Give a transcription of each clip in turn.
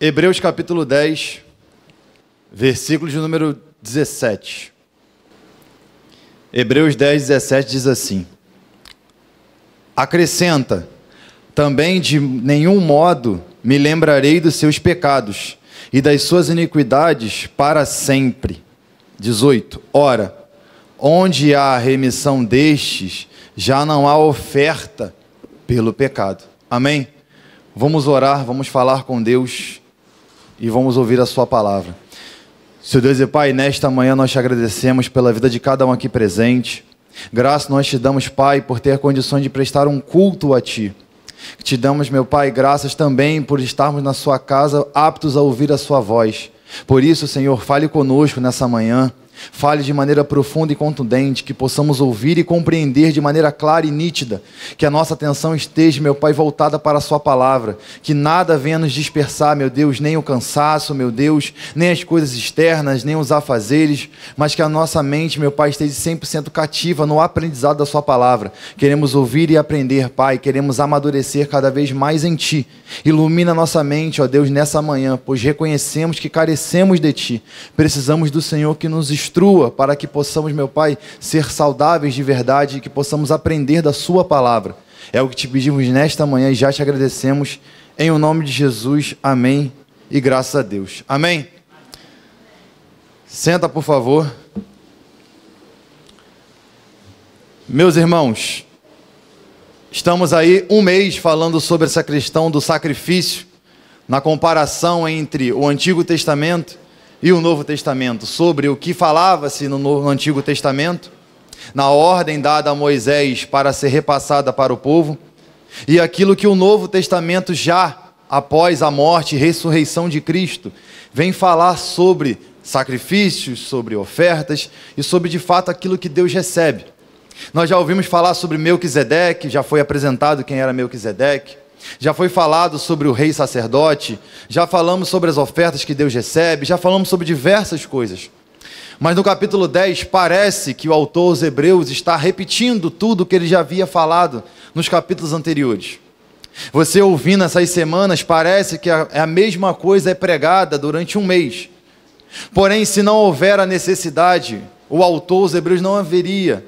Hebreus capítulo 10, versículo de número 17. Hebreus 10, 17 diz assim: acrescenta, também de nenhum modo me lembrarei dos seus pecados e das suas iniquidades para sempre. 18. Ora, onde há remissão destes, já não há oferta pelo pecado. Amém? Vamos orar, vamos falar com Deus e vamos ouvir a sua palavra. Seu Deus e Pai, nesta manhã nós te agradecemos pela vida de cada um aqui presente. Graças nós te damos, Pai, por ter condições de prestar um culto a Ti. Te damos, meu Pai, graças também por estarmos na sua casa aptos a ouvir a sua voz. Por isso, Senhor, fale conosco nessa manhã. Fale de maneira profunda e contundente, que possamos ouvir e compreender de maneira clara e nítida, que a nossa atenção esteja, meu Pai, voltada para a sua palavra, que nada venha nos dispersar, meu Deus, nem o cansaço, meu Deus, nem as coisas externas, nem os afazeres, mas que a nossa mente, meu Pai, esteja 100% cativa no aprendizado da sua palavra. Queremos ouvir e aprender, Pai, queremos amadurecer cada vez mais em Ti. Ilumina a nossa mente, ó Deus, nessa manhã, pois reconhecemos que carecemos de Ti. Precisamos do Senhor que nos instrua para que possamos, meu Pai, ser saudáveis de verdade e que possamos aprender da sua palavra. É o que te pedimos nesta manhã e já te agradecemos. Em o nome de Jesus, amém e graças a Deus. Amém? Senta, por favor. Meus irmãos, estamos aí um mês falando sobre essa questão do sacrifício, na comparação entre o Antigo Testamento e o Novo Testamento, sobre o que falava-se no Antigo Testamento, na ordem dada a Moisés para ser repassada para o povo, e aquilo que o Novo Testamento, já após a morte e ressurreição de Cristo, vem falar sobre sacrifícios, sobre ofertas e sobre de fato aquilo que Deus recebe. Nós já ouvimos falar sobre Melquisedeque, já foi apresentado quem era Melquisedeque. Já foi falado sobre o rei sacerdote, já falamos sobre as ofertas que Deus recebe, já falamos sobre diversas coisas. Mas no capítulo 10 parece que o autor aos Hebreus está repetindo tudo o que ele já havia falado nos capítulos anteriores. Você ouvindo essas semanas, parece que a mesma coisa é pregada durante um mês. Porém, se não houver a necessidade, o autor aos Hebreus não haveria,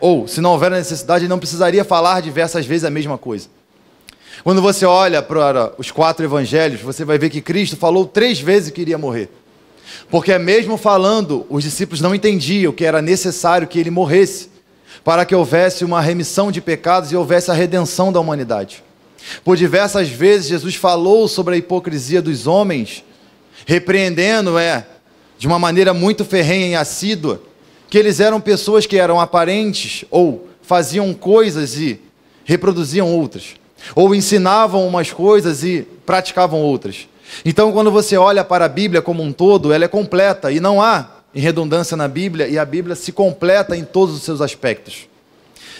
ou se não houver a necessidade, ele não precisaria falar diversas vezes a mesma coisa. Quando você olha para os 4 evangelhos, você vai ver que Cristo falou 3 vezes que iria morrer. Porque mesmo falando, os discípulos não entendiam que era necessário que ele morresse, para que houvesse uma remissão de pecados e houvesse a redenção da humanidade. Por diversas vezes Jesus falou sobre a hipocrisia dos homens, repreendendo, de uma maneira muito ferrenha e assídua, que eles eram pessoas que eram aparentes, ou faziam coisas e reproduziam outras. Ou ensinavam umas coisas e praticavam outras. Então, quando você olha para a Bíblia como um todo, ela é completa e não há redundância na Bíblia, e a Bíblia se completa em todos os seus aspectos.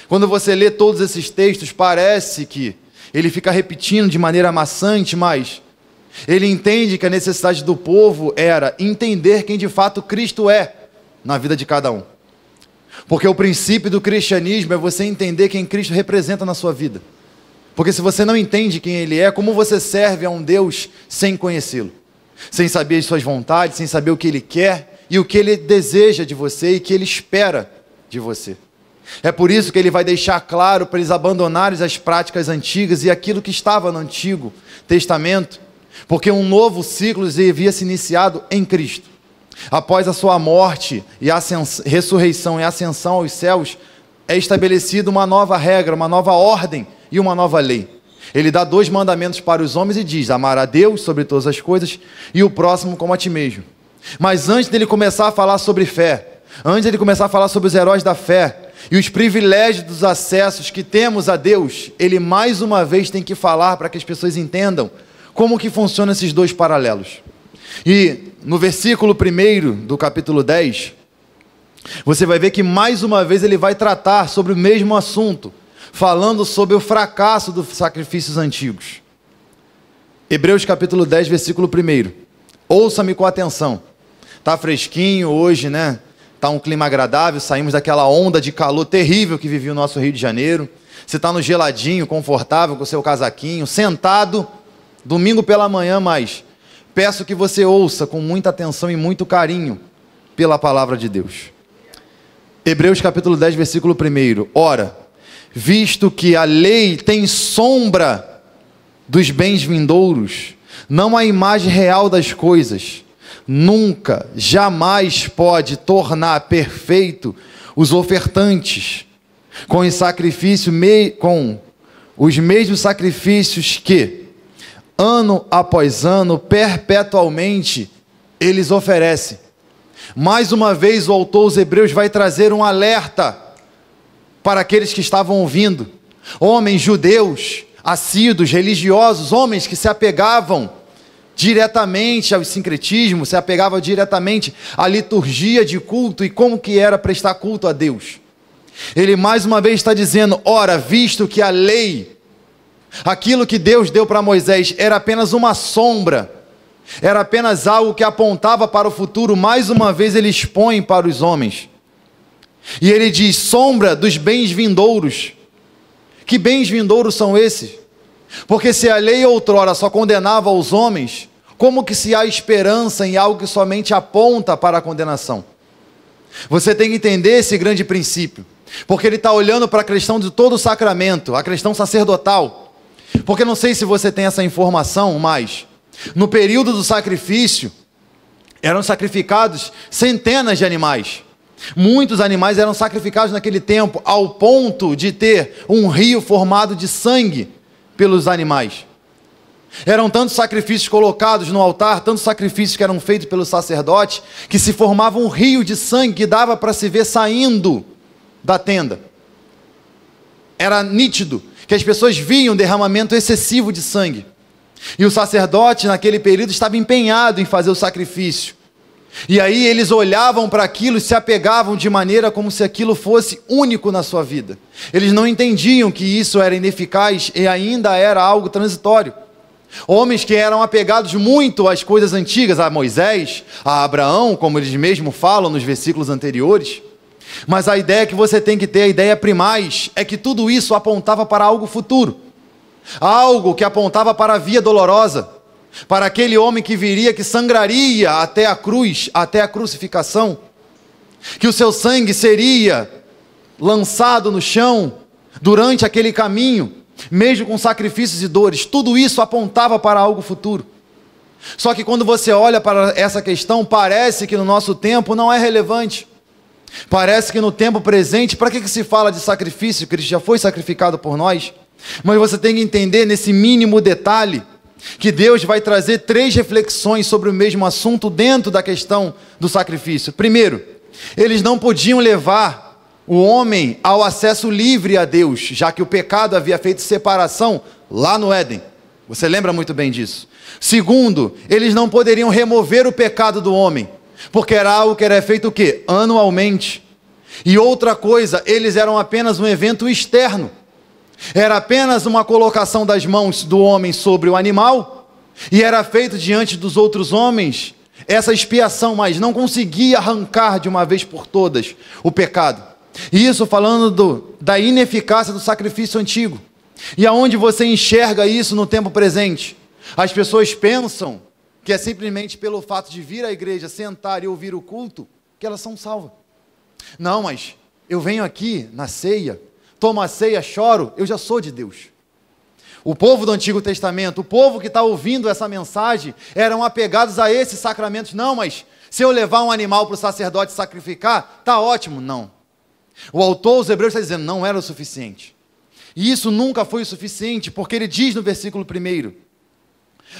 Quando você lê todos esses textos, parece que ele fica repetindo de maneira maçante, mas ele entende que a necessidade do povo era entender quem de fato Cristo é na vida de cada um. Porque o princípio do cristianismo é você entender quem Cristo representa na sua vida. Porque se você não entende quem Ele é, como você serve a um Deus sem conhecê-lo? Sem saber as suas vontades, sem saber o que Ele quer e o que Ele deseja de você e o que Ele espera de você. É por isso que Ele vai deixar claro para eles abandonarem as práticas antigas e aquilo que estava no Antigo Testamento, porque um novo ciclo havia se iniciado em Cristo. Após a sua morte e a ressurreição e ascensão aos céus, é estabelecida uma nova regra, uma nova ordem e uma nova lei. Ele dá 2 mandamentos para os homens e diz: amar a Deus sobre todas as coisas e o próximo como a ti mesmo. Mas antes dele começar a falar sobre fé, antes dele começar a falar sobre os heróis da fé e os privilégios dos acessos que temos a Deus, ele mais uma vez tem que falar para que as pessoas entendam como que funcionam esses 2 paralelos. E no versículo 1 do capítulo 10, você vai ver que mais uma vez ele vai tratar sobre o mesmo assunto, falando sobre o fracasso dos sacrifícios antigos. Hebreus capítulo 10, versículo 1. Ouça-me com atenção. Tá fresquinho hoje, Tá um clima agradável, saímos daquela onda de calor terrível que vivia o nosso Rio de Janeiro. Você está no geladinho, confortável, com o seu casaquinho, sentado, domingo pela manhã, mas peço que você ouça com muita atenção e muito carinho pela palavra de Deus. Hebreus capítulo 10, versículo 1. Ora, visto que a lei tem sombra dos bens vindouros, não a imagem real das coisas, nunca, jamais pode tornar perfeito os ofertantes com os mesmos sacrifícios que, ano após ano, perpetualmente, eles oferecem. Mais uma vez, o autor aos Hebreus vai trazer um alerta para aqueles que estavam ouvindo. Homens judeus, assíduos, religiosos, homens que se apegavam diretamente ao sincretismo, se apegavam diretamente à liturgia de culto e como que era prestar culto a Deus. Ele mais uma vez está dizendo, ora, visto que a lei, aquilo que Deus deu para Moisés, era apenas uma sombra, era apenas algo que apontava para o futuro, mais uma vez ele expõe para os homens. E ele diz, sombra dos bens vindouros. Que bens vindouros são esses? Porque se a lei outrora só condenava os homens, como que se há esperança em algo que somente aponta para a condenação? Você tem que entender esse grande princípio, porque ele está olhando para a questão de todo o sacramento, a questão sacerdotal. Porque não sei se você tem essa informação, mas no período do sacrifício, eram sacrificados centenas de animais. Muitos animais eram sacrificados naquele tempo, ao ponto de ter um rio formado de sangue pelos animais. Eram tantos sacrifícios colocados no altar, tantos sacrifícios que eram feitos pelo sacerdote, que se formava um rio de sangue que dava para se ver saindo da tenda. Era nítido que as pessoas viam um derramamento excessivo de sangue. E o sacerdote, naquele período, estava empenhado em fazer o sacrifício. E aí eles olhavam para aquilo e se apegavam de maneira como se aquilo fosse único na sua vida. Eles não entendiam que isso era ineficaz e ainda era algo transitório. Homens que eram apegados muito às coisas antigas, a Moisés, a Abraão, como eles mesmos falam nos versículos anteriores. Mas a ideia que você tem que ter, a ideia primaz, é que tudo isso apontava para algo futuro. Algo que apontava para a via dolorosa, para aquele homem que viria, que sangraria até a cruz, até a crucificação, que o seu sangue seria lançado no chão durante aquele caminho, mesmo com sacrifícios e dores. Tudo isso apontava para algo futuro. Só que quando você olha para essa questão, parece que no nosso tempo não é relevante. Parece que no tempo presente, para que se fala de sacrifício? Cristo já foi sacrificado por nós. Mas você tem que entender nesse mínimo detalhe que Deus vai trazer 3 reflexões sobre o mesmo assunto dentro da questão do sacrifício. Primeiro, eles não podiam levar o homem ao acesso livre a Deus, já que o pecado havia feito separação lá no Éden. Você lembra muito bem disso. Segundo, eles não poderiam remover o pecado do homem, porque era algo que era feito o quê? Anualmente. E outra coisa, eles eram apenas um evento externo. Era apenas uma colocação das mãos do homem sobre o animal, e era feito diante dos outros homens essa expiação, mas não conseguia arrancar de uma vez por todas o pecado. E isso falando da ineficácia do sacrifício antigo. E aonde você enxerga isso no tempo presente? As pessoas pensam que é simplesmente pelo fato de vir à igreja, sentar e ouvir o culto, que elas são salvas. Não, mas eu venho aqui na ceia, tomo a ceia, choro, eu já sou de Deus. O povo do Antigo Testamento, o povo que está ouvindo essa mensagem, eram apegados a esses sacramentos. Não, mas se eu levar um animal para o sacerdote sacrificar, está ótimo. Não. O autor aos Hebreus está dizendo, não era o suficiente. E isso nunca foi o suficiente, porque ele diz no versículo 1,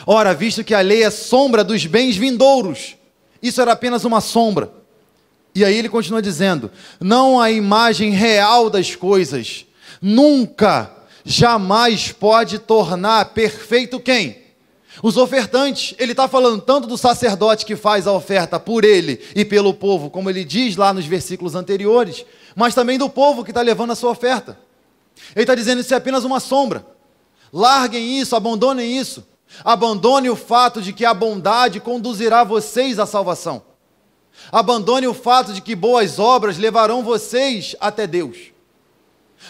ora, visto que a lei é sombra dos bens vindouros, isso era apenas uma sombra. E aí ele continua dizendo, não a imagem real das coisas, nunca, jamais pode tornar perfeito quem? Os ofertantes. Ele está falando tanto do sacerdote que faz a oferta por ele e pelo povo, como ele diz lá nos versículos anteriores, mas também do povo que está levando a sua oferta. Ele está dizendo, isso é apenas uma sombra. Larguem isso, abandonem isso. Abandone o fato de que a bondade conduzirá vocês à salvação. Abandone o fato de que boas obras levarão vocês até Deus.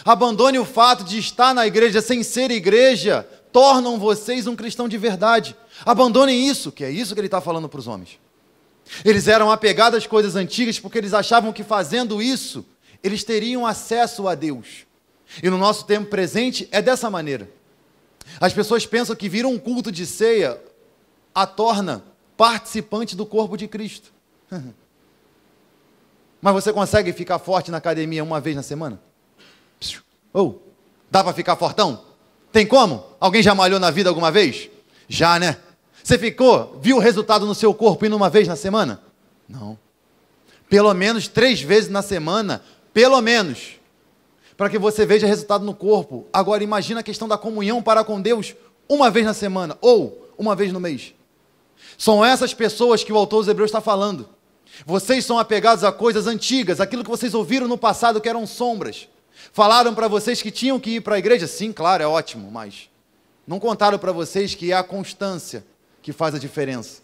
Abandone o fato de estar na igreja sem ser igreja tornam vocês um cristão de verdade. Abandonem isso, que é isso que ele está falando para os homens. Eles eram apegados às coisas antigas porque eles achavam que fazendo isso, eles teriam acesso a Deus. E no nosso tempo presente é dessa maneira. As pessoas pensam que vir um culto de ceia a torna participante do corpo de Cristo. Mas você consegue ficar forte na academia uma vez na semana? Ou, dá para ficar fortão? Tem como? Alguém já malhou na vida alguma vez? Já, né? Você viu o resultado no seu corpo indo uma vez na semana? Não. Pelo menos 3 vezes na semana, pelo menos, para que você veja resultado no corpo. Agora imagina a questão da comunhão para com Deus uma vez na semana, ou uma vez no mês. São essas pessoas que o autor dos Hebreus está falando. Vocês são apegados a coisas antigas, aquilo que vocês ouviram no passado que eram sombras. Falaram para vocês que tinham que ir para a igreja? Sim, claro, é ótimo, mas não contaram para vocês que é a constância que faz a diferença.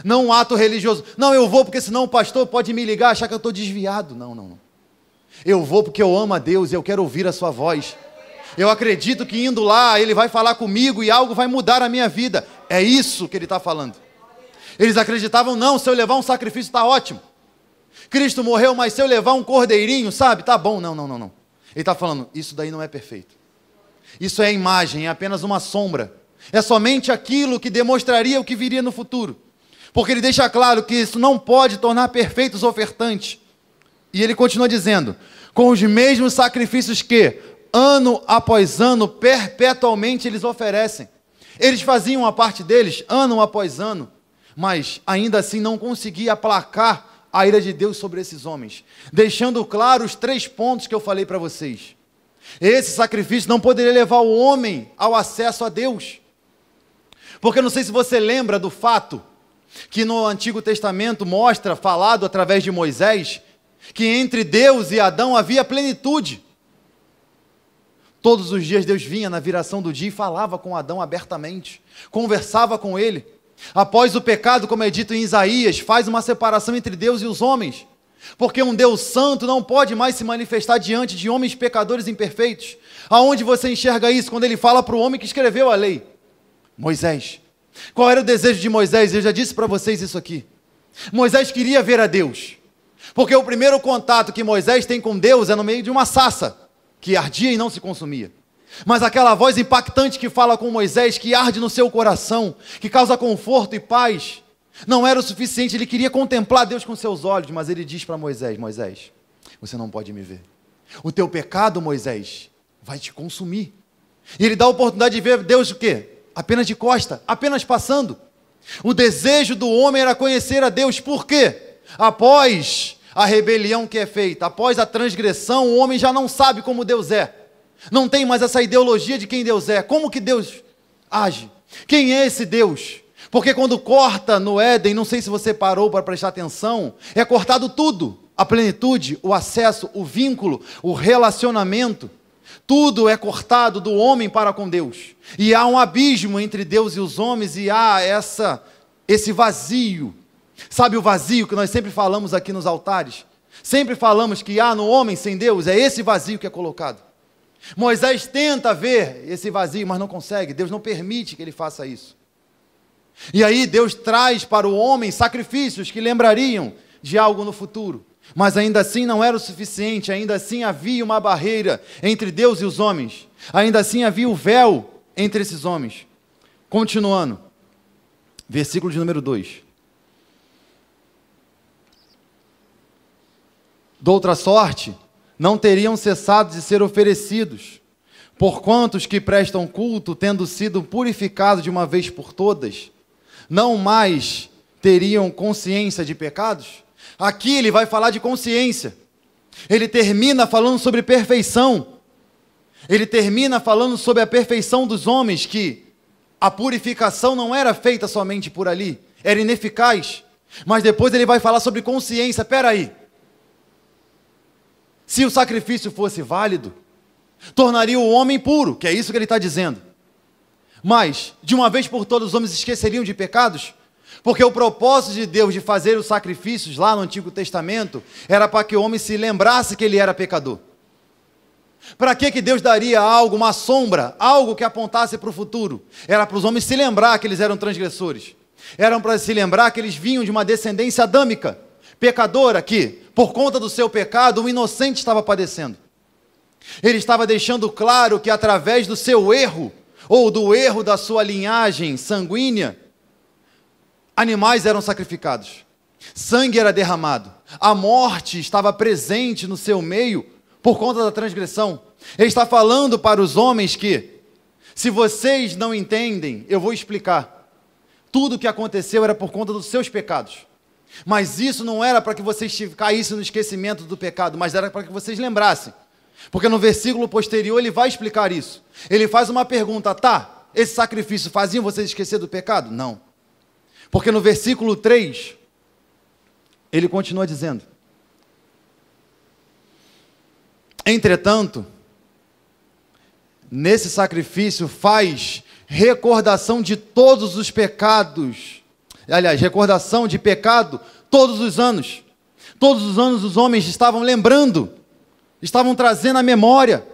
Não um ato religioso. Não, eu vou porque senão o pastor pode me ligar, achar que eu estou desviado. Não. Eu vou porque eu amo a Deus e eu quero ouvir a sua voz. Eu acredito que indo lá, Ele vai falar comigo e algo vai mudar a minha vida. É isso que Ele está falando. Eles acreditavam, não, se eu levar um sacrifício está ótimo. Cristo morreu, mas se eu levar um cordeirinho, sabe, tá bom. Não. Ele está falando, isso daí não é perfeito. Isso é imagem, é apenas uma sombra. É somente aquilo que demonstraria o que viria no futuro. Porque ele deixa claro que isso não pode tornar perfeitos ofertantes. E ele continua dizendo, com os mesmos sacrifícios que, ano após ano, perpetualmente eles oferecem. Eles faziam a parte deles, ano após ano, mas ainda assim não conseguia aplacar a ira de Deus sobre esses homens, deixando claro os 3 pontos que eu falei para vocês. Esse sacrifício não poderia levar o homem ao acesso a Deus, porque não sei se você lembra do fato que no Antigo Testamento mostra, falado através de Moisés, que entre Deus e Adão havia plenitude. Todos os dias Deus vinha na viração do dia e falava com Adão abertamente, conversava com ele. Após o pecado, como é dito em Isaías, faz uma separação entre Deus e os homens, porque um Deus santo não pode mais se manifestar diante de homens pecadores imperfeitos. Aonde você enxerga isso? Quando ele fala para o homem que escreveu a lei, Moisés. Qual era o desejo de Moisés? Eu já disse para vocês isso aqui. Moisés queria ver a Deus, porque o primeiro contato que Moisés tem com Deus é no meio de uma sarça, que ardia e não se consumia. Mas aquela voz impactante que fala com Moisés, que arde no seu coração, que causa conforto e paz, não era o suficiente. Ele queria contemplar Deus com seus olhos, mas ele diz para Moisés, Moisés, você não pode me ver. O teu pecado, Moisés, vai te consumir. E ele dá a oportunidade de ver Deus o quê? Apenas de costa, apenas passando. O desejo do homem era conhecer a Deus. Por quê? Após a rebelião que é feita, após a transgressão, o homem já não sabe como Deus é. Não tem mais essa ideologia de quem Deus é. Como que Deus age? Quem é esse Deus? Porque quando corta no Éden, não sei se você parou para prestar atenção, é cortado tudo. A plenitude, o acesso, o vínculo, o relacionamento. Tudo é cortado do homem para com Deus. E há um abismo entre Deus e os homens e há esse vazio. Sabe o vazio que nós sempre falamos aqui nos altares? Sempre falamos que há no homem sem Deus, é esse vazio que é colocado. Moisés tenta ver esse vazio, mas não consegue. Deus não permite que ele faça isso. E aí Deus traz para o homem sacrifícios que lembrariam de algo no futuro. Mas ainda assim não era o suficiente, ainda assim havia uma barreira entre Deus e os homens. Ainda assim havia o véu entre esses homens. Continuando, versículo de número 2. Doutra sorte, não teriam cessado de ser oferecidos, porquanto os que prestam culto, tendo sido purificados de uma vez por todas, não mais teriam consciência de pecados. Aqui ele vai falar de consciência. Ele termina falando sobre perfeição. Ele termina falando sobre a perfeição dos homens, que a purificação não era feita somente por ali, era ineficaz. Mas depois ele vai falar sobre consciência. Espera aí. Se o sacrifício fosse válido, tornaria o homem puro, que é isso que ele está dizendo. Mas, de uma vez por todas, os homens esqueceriam de pecados? Porque o propósito de Deus de fazer os sacrifícios lá no Antigo Testamento era para que o homem se lembrasse que ele era pecador. Para que Deus daria algo, uma sombra, algo que apontasse para o futuro? Era para os homens se lembrar que eles eram transgressores. Eram para se lembrar que eles vinham de uma descendência adâmica, pecadora, que, por conta do seu pecado, o inocente estava padecendo. Ele estava deixando claro que através do seu erro, ou do erro da sua linhagem sanguínea, animais eram sacrificados, sangue era derramado, a morte estava presente no seu meio por conta da transgressão. Ele está falando para os homens que, se vocês não entendem, eu vou explicar. Tudo o que aconteceu era por conta dos seus pecados. Mas isso não era para que vocês caíssem no esquecimento do pecado, mas era para que vocês lembrassem. Porque no versículo posterior ele vai explicar isso. Ele faz uma pergunta, tá, esse sacrifício fazia vocês esquecer do pecado? Não. Porque no versículo 3, ele continua dizendo: entretanto, nesse sacrifício faz recordação de todos os pecados, aliás, recordação de pecado todos os anos. Todos os anos os homens estavam lembrando, estavam trazendo à memória,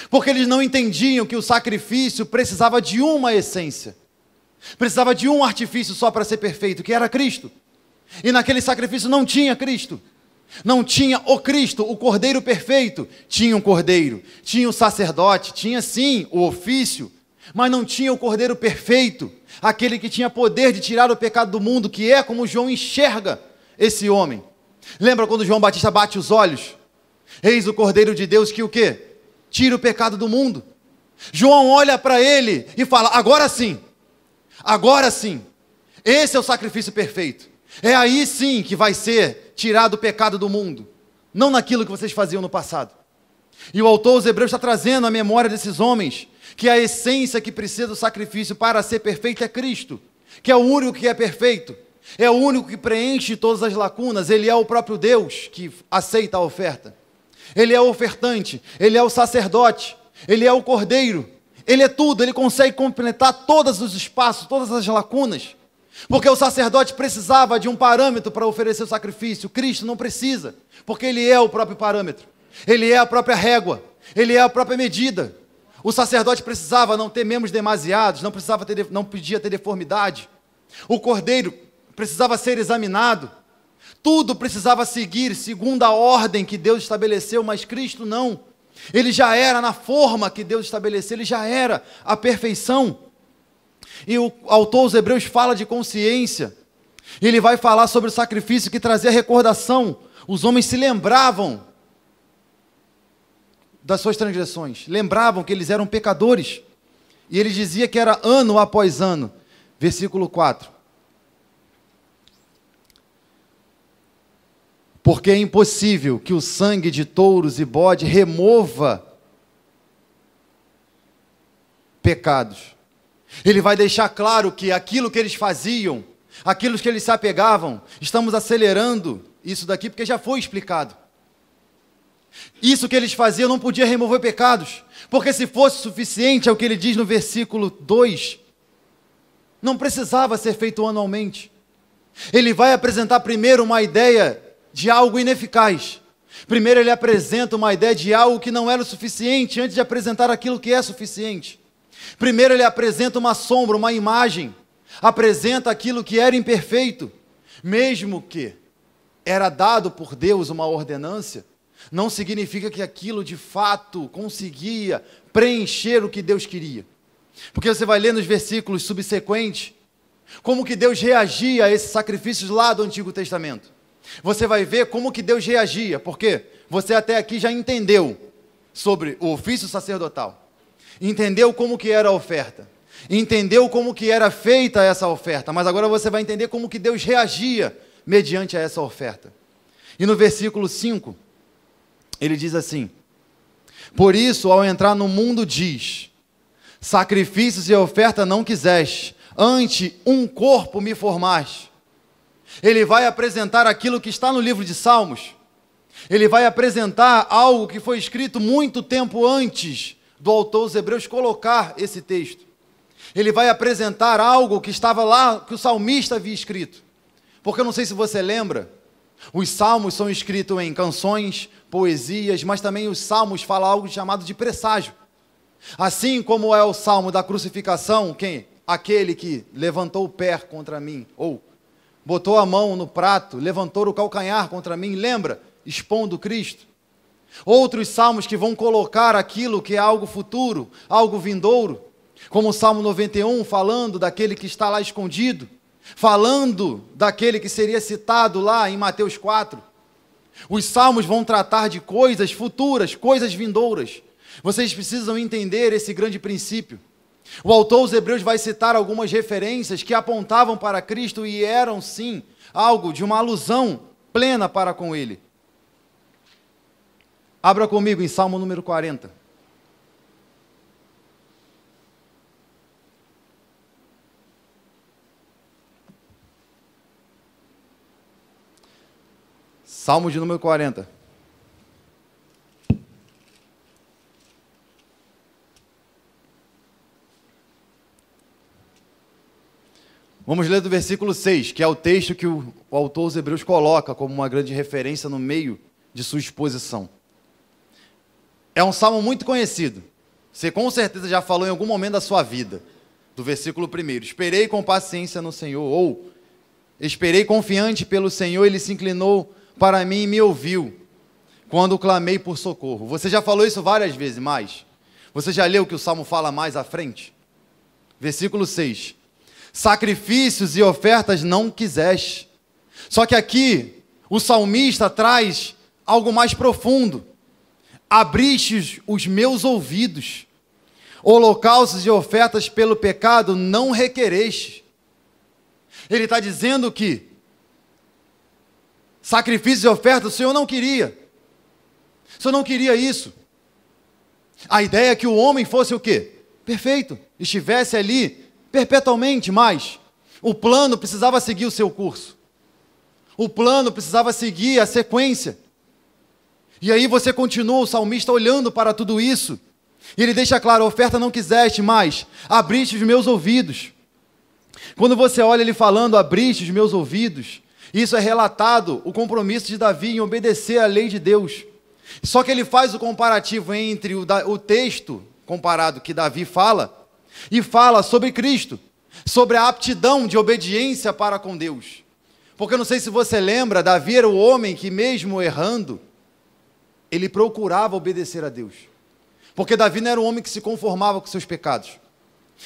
porque eles não entendiam que o sacrifício precisava de uma essência, precisava de um artifício só para ser perfeito, que era Cristo. E naquele sacrifício não tinha Cristo, não tinha o Cristo, o Cordeiro perfeito. Tinha um Cordeiro, tinha o sacerdote, tinha sim o ofício, mas não tinha o Cordeiro perfeito, aquele que tinha poder de tirar o pecado do mundo, que é como João enxerga esse homem. Lembra quando João Batista bate os olhos? Eis o Cordeiro de Deus que o quê? Tira o pecado do mundo. João olha para ele e fala, agora sim, esse é o sacrifício perfeito. É aí sim que vai ser tirado o pecado do mundo, não naquilo que vocês faziam no passado. E o autor aos Hebreus está trazendo à memória desses homens que a essência que precisa do sacrifício para ser perfeito é Cristo, que é o único que é perfeito, é o único que preenche todas as lacunas. Ele é o próprio Deus que aceita a oferta. Ele é o ofertante, ele é o sacerdote, ele é o cordeiro, ele é tudo, ele consegue completar todos os espaços, todas as lacunas. Porque o sacerdote precisava de um parâmetro para oferecer o sacrifício. Cristo não precisa, porque ele é o próprio parâmetro, ele é a própria régua, ele é a própria medida. O sacerdote precisava não ter membros demasiados, não podia ter deformidade. O cordeiro precisava ser examinado. Tudo precisava seguir segundo a ordem que Deus estabeleceu, mas Cristo não. Ele já era na forma que Deus estabeleceu, ele já era a perfeição. E o autor aos Hebreus fala de consciência. Ele vai falar sobre o sacrifício que trazia recordação. Os homens se lembravam das suas transgressões, lembravam que eles eram pecadores. E ele dizia que era ano após ano. Versículo 4. Porque é impossível que o sangue de touros e bode remova pecados. Ele vai deixar claro que aquilo que eles faziam, aquilo que eles se apegavam, estamos acelerando isso daqui porque já foi explicado. Isso que eles faziam não podia remover pecados, porque se fosse suficiente, é o que ele diz no versículo 2, não precisava ser feito anualmente. Ele vai apresentar primeiro uma ideia de algo ineficaz. Primeiro ele apresenta uma ideia de algo que não era o suficiente, antes de apresentar aquilo que é suficiente. Primeiro ele apresenta uma sombra, uma imagem, apresenta aquilo que era imperfeito, mesmo que era dado por Deus uma ordenância, não significa que aquilo de fato conseguia preencher o que Deus queria. Porque você vai ler nos versículos subsequentes, como que Deus reagia a esses sacrifícios lá do Antigo Testamento. Você vai ver como que Deus reagia, porque você até aqui já entendeu sobre o ofício sacerdotal, entendeu como que era a oferta, entendeu como que era feita essa oferta, mas agora você vai entender como que Deus reagia mediante a essa oferta. E no versículo 5, ele diz assim, por isso, ao entrar no mundo diz, sacrifícios e oferta não quiseste, ante um corpo me formaste. Ele vai apresentar aquilo que está no livro de Salmos. Ele vai apresentar algo que foi escrito muito tempo antes do autor aos Hebreus colocar esse texto. Ele vai apresentar algo que estava lá, que o salmista havia escrito. Porque eu não sei se você lembra, Os salmos são escritos em canções, poesias, mas também os salmos falam algo chamado de presságio. Assim como é o salmo da crucificação, quem? Aquele que levantou o pé contra mim, ou botou a mão no prato, levantou o calcanhar contra mim, lembra? Expondo Cristo. Outros salmos que vão colocar aquilo que é algo futuro, algo vindouro, como o Salmo 91, falando daquele que está lá escondido, falando daquele que seria citado lá em Mateus 4. Os salmos vão tratar de coisas futuras, coisas vindouras. Vocês precisam entender esse grande princípio. O autor aos Hebreus vai citar algumas referências que apontavam para Cristo e eram, sim, algo de uma alusão plena para com ele. Abra comigo em Salmo número 40. Salmo de número 40. Vamos ler do versículo 6, que é o texto que o autor aos Hebreus coloca como uma grande referência no meio de sua exposição. É um salmo muito conhecido. Você com certeza já falou em algum momento da sua vida. Do versículo 1. Esperei com paciência no Senhor. Ou, esperei confiante pelo Senhor, Ele se inclinou para mim e me ouviu, quando clamei por socorro. Você já falou isso várias vezes, mas você já leu o que o salmo fala mais à frente? Versículo 6. Sacrifícios e ofertas não quiseste. Só que aqui, o salmista traz algo mais profundo. Abristes os meus ouvidos. Holocaustos e ofertas pelo pecado não requereste. Ele está dizendo que sacrifícios e ofertas o Senhor não queria. O Senhor não queria isso. A ideia é que o homem fosse o quê? Perfeito. Estivesse ali perpetuamente, mas o plano precisava seguir o seu curso. O plano precisava seguir a sequência. E aí você continua, o salmista, olhando para tudo isso. E ele deixa claro, a oferta não quiseste, mas abriste os meus ouvidos. Quando você olha ele falando, abriste os meus ouvidos, isso é relatado, o compromisso de Davi em obedecer à lei de Deus. Só que ele faz o comparativo entre o texto comparado que Davi fala, e fala sobre Cristo, sobre a aptidão de obediência para com Deus. Porque eu não sei se você lembra, Davi era o homem que mesmo errando, ele procurava obedecer a Deus. Porque Davi não era um homem que se conformava com seus pecados.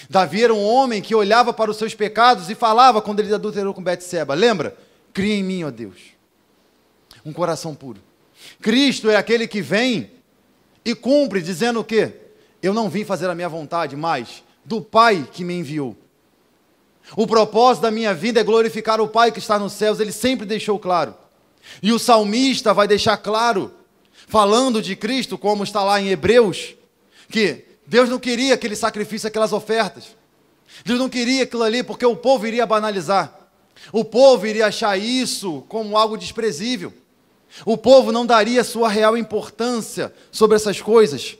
Davi era um homem que olhava para os seus pecados e falava quando ele adulterou com Betseba. Lembra? Cria em mim, ó Deus, um coração puro. Cristo é aquele que vem e cumpre, dizendo o quê? Eu não vim fazer a minha vontade, mas do Pai que me enviou. O propósito da minha vida é glorificar o Pai que está nos céus, ele sempre deixou claro. E o salmista vai deixar claro, falando de Cristo, como está lá em Hebreus, que Deus não queria aquele sacrifício, aquelas ofertas. Deus não queria aquilo ali porque o povo iria banalizar. O povo iria achar isso como algo desprezível. O povo não daria sua real importância sobre essas coisas.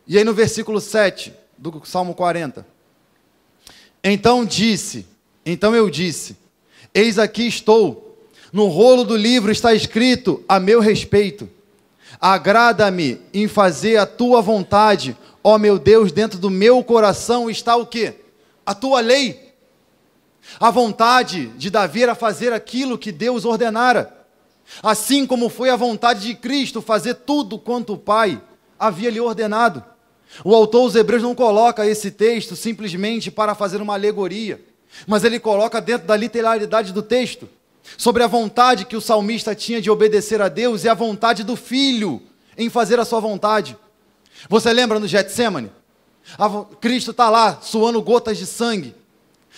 E aí no versículo 7 do Salmo 40. Então eu disse, eis aqui estou, no rolo do livro está escrito a meu respeito. Agrada-me em fazer a tua vontade, ó meu Deus, dentro do meu coração está o quê? A tua lei. A vontade de Davi era fazer aquilo que Deus ordenara. Assim como foi a vontade de Cristo fazer tudo quanto o Pai havia lhe ordenado. O autor aos Hebreus não coloca esse texto simplesmente para fazer uma alegoria, mas ele coloca dentro da literalidade do texto, sobre a vontade que o salmista tinha de obedecer a Deus e a vontade do Filho em fazer a sua vontade. Você lembra no Getsêmani? Cristo está lá, suando gotas de sangue,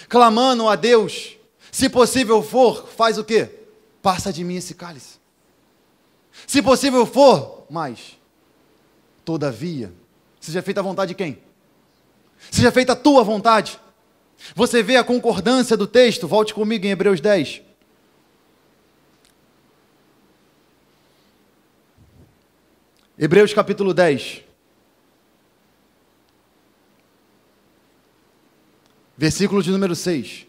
clamando a Deus, se possível for, faz o quê? Passa de mim esse cálice. Se possível for, mas, todavia, seja feita a vontade de quem? Seja feita a tua vontade. Você vê a concordância do texto, volte comigo em Hebreus 10. Hebreus capítulo 10. Versículo de número 6.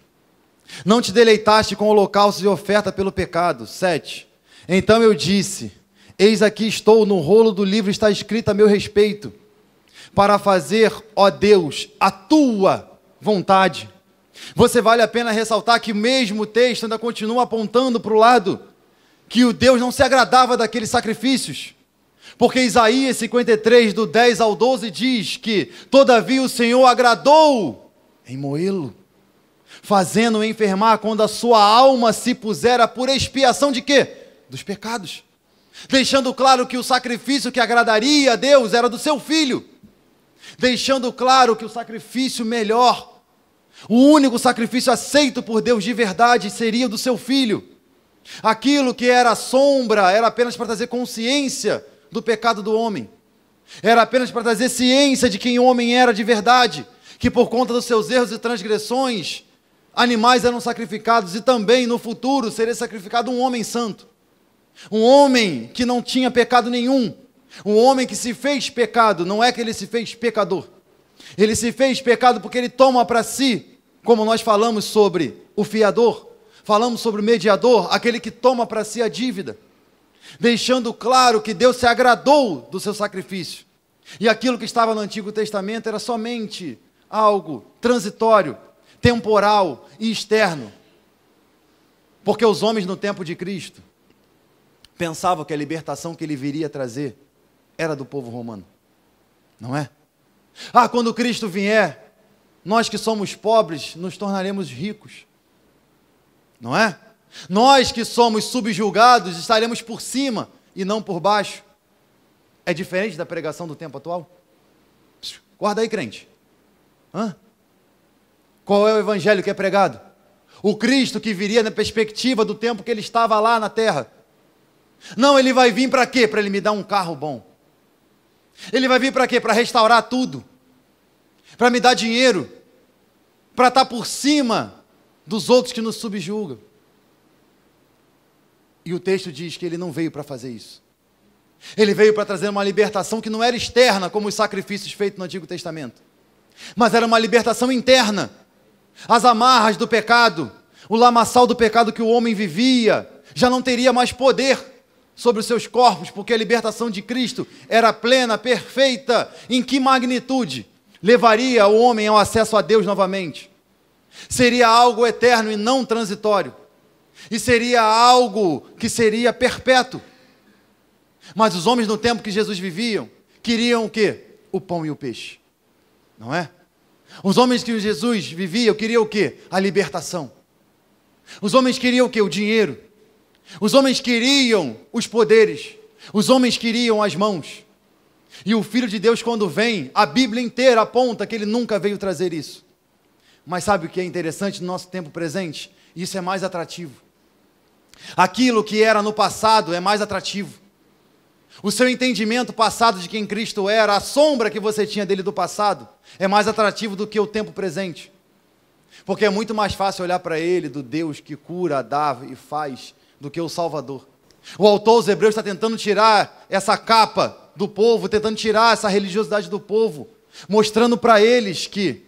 Não te deleitaste com holocaustos e oferta pelo pecado. 7. Então eu disse: eis aqui estou, no rolo do livro está escrito a meu respeito, para fazer, ó Deus, a tua vontade. Vale a pena ressaltar que o mesmo texto ainda continua apontando para o lado que o Deus não se agradava daqueles sacrifícios. Porque Isaías 53, do 10 ao 12, diz que, todavia o Senhor agradou em moê-lo, fazendo-o enfermar quando a sua alma se pusera por expiação de quê? Dos pecados. Deixando claro que o sacrifício que agradaria a Deus era do seu filho. Deixando claro que o sacrifício melhor, o único sacrifício aceito por Deus de verdade seria o do seu filho. Aquilo que era sombra era apenas para trazer consciência do pecado do homem. Era apenas para trazer ciência de quem o homem era de verdade, que por conta dos seus erros e transgressões, animais eram sacrificados e também no futuro seria sacrificado um homem santo. Um homem que não tinha pecado nenhum. Um homem que se fez pecado, não é que ele se fez pecador. Ele se fez pecado porque ele toma para si, como nós falamos sobre o fiador, falamos sobre o mediador, aquele que toma para si a dívida. Deixando claro que Deus se agradou do seu sacrifício. E aquilo que estava no Antigo Testamento era somente algo transitório, temporal e externo. Porque os homens no tempo de Cristo pensavam que a libertação que ele viria trazer era do povo romano. Não é? Quando Cristo vier, nós que somos pobres nos tornaremos ricos. Não é? Nós que somos subjugados estaremos por cima e não por baixo. É diferente da pregação do tempo atual? Guarda aí, crente. Qual é o evangelho que é pregado? O Cristo que viria na perspectiva do tempo que ele estava lá na terra. Não, ele vai vir para quê? Para ele me dar um carro bom. Ele vai vir para quê? Para restaurar tudo. Para me dar dinheiro. Para estar por cima dos outros que nos subjugam. E o texto diz que ele não veio para fazer isso. Ele veio para trazer uma libertação que não era externa, como os sacrifícios feitos no Antigo Testamento. Mas era uma libertação interna. As amarras do pecado, o lamaçal do pecado que o homem vivia, já não teria mais poder sobre os seus corpos, porque a libertação de Cristo era plena, perfeita. Em que magnitude levaria o homem ao acesso a Deus novamente? Seria algo eterno e não transitório. E seria algo que seria perpétuo. Mas os homens no tempo que Jesus viviam, queriam o quê? O pão e o peixe. Não é? Os homens que Jesus vivia queriam o quê? A libertação. Os homens queriam o quê? O dinheiro. Os homens queriam os poderes. Os homens queriam as mãos. E o Filho de Deus, quando vem, a Bíblia inteira aponta que ele nunca veio trazer isso. Mas sabe o que é interessante no nosso tempo presente? Isso é mais atrativo. Aquilo que era no passado é mais atrativo. O seu entendimento passado de quem Cristo era, a sombra que você tinha dele do passado, é mais atrativo do que o tempo presente. Porque é muito mais fácil olhar para ele, do Deus que cura, dá e faz, do que o Salvador. O autor aos Hebreus está tentando tirar essa capa do povo, tentando tirar essa religiosidade do povo, mostrando para eles que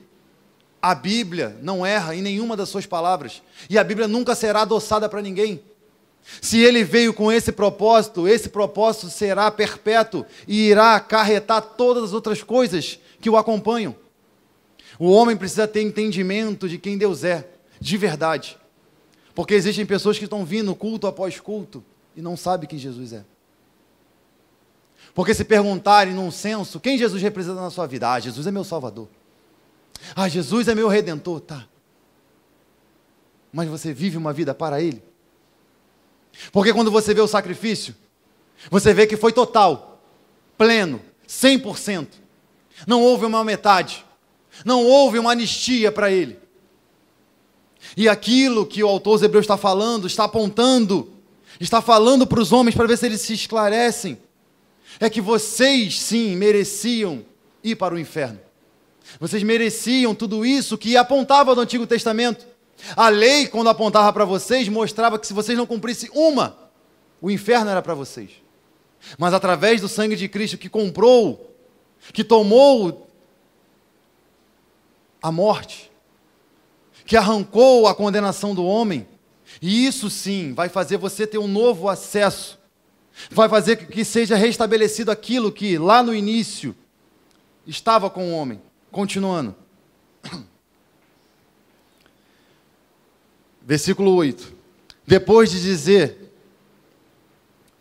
a Bíblia não erra em nenhuma das suas palavras, e a Bíblia nunca será adoçada para ninguém. Se ele veio com esse propósito será perpétuo e irá acarretar todas as outras coisas que o acompanham. O homem precisa ter entendimento de quem Deus é, de verdade. Porque existem pessoas que estão vindo culto após culto e não sabem quem Jesus é. Porque se perguntarem num censo, quem Jesus representa na sua vida? Jesus é meu Salvador. Jesus é meu Redentor. Tá. Mas você vive uma vida para Ele? Porque quando você vê o sacrifício, você vê que foi total, pleno, 100%. Não houve uma metade. Não houve uma anistia para Ele. E aquilo que o autor aos Hebreus está falando, está apontando, está falando para os homens para ver se eles se esclarecem, é que vocês sim mereciam ir para o inferno. Vocês mereciam tudo isso que apontava no Antigo Testamento. A lei, quando apontava para vocês, mostrava que se vocês não cumprissem uma, o inferno era para vocês. Mas através do sangue de Cristo que comprou, que tomou a morte, que arrancou a condenação do homem, E isso sim vai fazer você ter um novo acesso. Vai fazer que seja restabelecido aquilo que lá no início estava com o homem. Continuando. Versículo 8. Depois de dizer,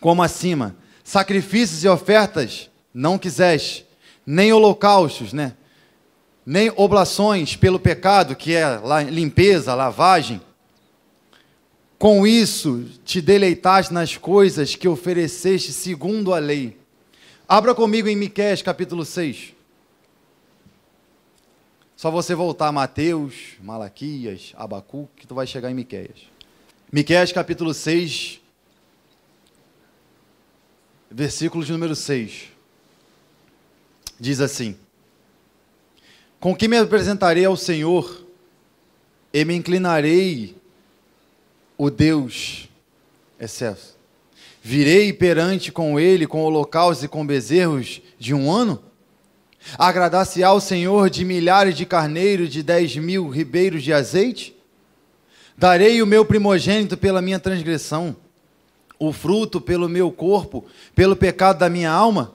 como acima, sacrifícios e ofertas não quiseste, nem holocaustos, né? Nem oblações pelo pecado, que é limpeza, lavagem. Com isso te deleitaste nas coisas que ofereceste segundo a lei. Abra comigo em Miqueias capítulo 6. Só você voltar a Mateus, Malaquias, Abacuque, que tu vai chegar em Miqueias. Miqueias capítulo 6, versículo de número 6. Diz assim: com que me apresentarei ao Senhor e me inclinarei o Deus excelso. Virei perante com ele, com holocaustos e com bezerros de um ano? Agradar-se ao Senhor de milhares de carneiros, de 10.000 ribeiros de azeite? Darei o meu primogênito pela minha transgressão, o fruto pelo meu corpo, pelo pecado da minha alma?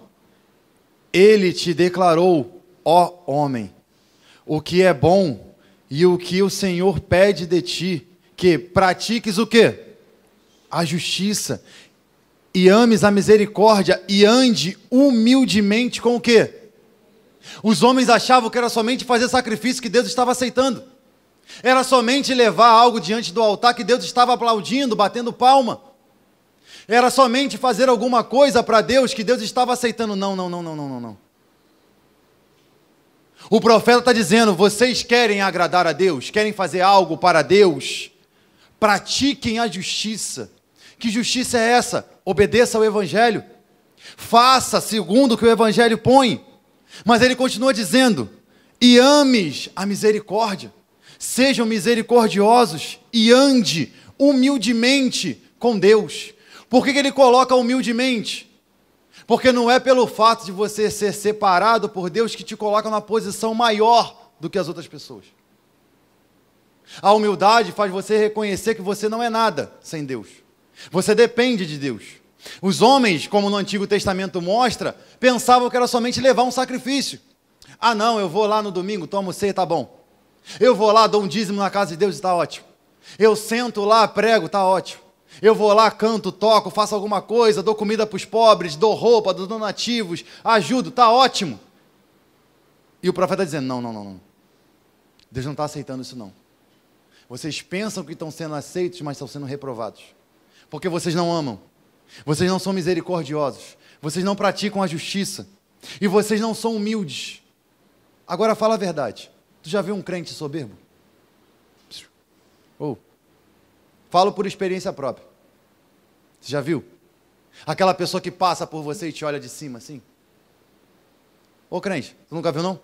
Ele te declarou, ó homem, o que é bom e o que o Senhor pede de ti, que pratiques o quê? A justiça, e ames a misericórdia, e ande humildemente com o quê? Os homens achavam que era somente fazer sacrifício que Deus estava aceitando. Era somente levar algo diante do altar que Deus estava aplaudindo, batendo palma. Era somente fazer alguma coisa para Deus que Deus estava aceitando. Não. O profeta está dizendo, vocês querem agradar a Deus? Querem fazer algo para Deus? Pratiquem a justiça. Que justiça é essa? Obedeça ao Evangelho. Faça segundo o que o Evangelho põe. Mas ele continua dizendo, e ames a misericórdia. Sejam misericordiosos e ande humildemente com Deus. Por que ele coloca humildemente? Porque não é pelo fato de você ser separado por Deus que te coloca numa posição maior do que as outras pessoas. A humildade faz você reconhecer que você não é nada sem Deus. Você depende de Deus. Os homens, como no Antigo Testamento mostra, pensavam que era somente levar um sacrifício. Ah não, eu vou lá no domingo, tomo ceia, tá bom. Eu vou lá, dou um dízimo na casa de Deus, está ótimo. Eu sento lá, prego, está ótimo. Eu vou lá, canto, toco, faço alguma coisa, dou comida para os pobres, dou roupa, dou donativos, ajudo, está ótimo. E o profeta está dizendo, não. Deus não está aceitando isso não. Vocês pensam que estão sendo aceitos, mas estão sendo reprovados. Porque vocês não amam. Vocês não são misericordiosos. Vocês não praticam a justiça. E vocês não são humildes. Agora fala a verdade. Tu já viu um crente soberbo? Falo por experiência própria. Você já viu? Aquela pessoa que passa por você e te olha de cima assim? Ô crente, tu nunca viu não?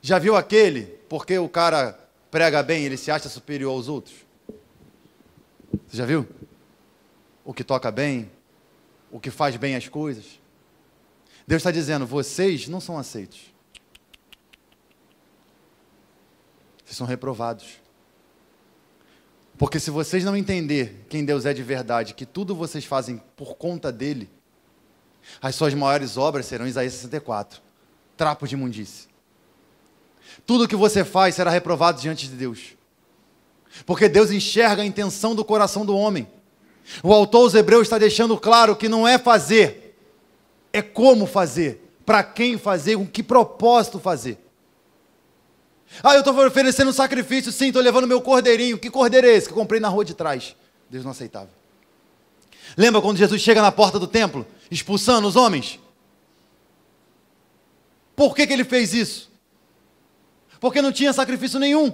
Já viu aquele, porque o cara prega bem, ele se acha superior aos outros? Você já viu? O que toca bem, o que faz bem as coisas. Deus está dizendo, vocês não são aceitos. Vocês são reprovados. Porque se vocês não entenderem quem Deus é de verdade, que tudo vocês fazem por conta dEle, as suas maiores obras serão Isaías 64, trapos de imundície. Tudo que você faz será reprovado diante de Deus. Porque Deus enxerga a intenção do coração do homem. O autor aos Hebreus está deixando claro que não é fazer, é como fazer, para quem fazer, com que propósito fazer. Ah, eu estou oferecendo um sacrifício, sim, estou levando meu cordeirinho. Que cordeiro é esse que eu comprei na rua de trás? Deus não aceitava. Lembra quando Jesus chega na porta do templo, expulsando os homens? Por que ele fez isso? Porque não tinha sacrifício nenhum.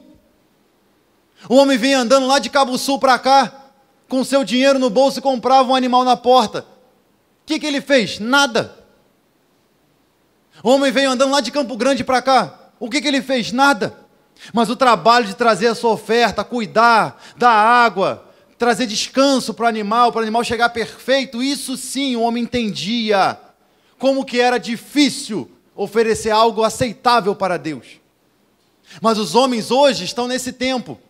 O homem vinha andando lá de Cabo Sul para cá, com seu dinheiro no bolso e comprava um animal na porta. O que ele fez? Nada. O homem veio andando lá de Campo Grande para cá. O que ele fez? Nada. Mas o trabalho de trazer a sua oferta, cuidar da água, trazer descanso para o animal chegar perfeito, isso sim o homem entendia. Como que era difícil oferecer algo aceitável para Deus. Mas os homens hoje estão nesse tempo.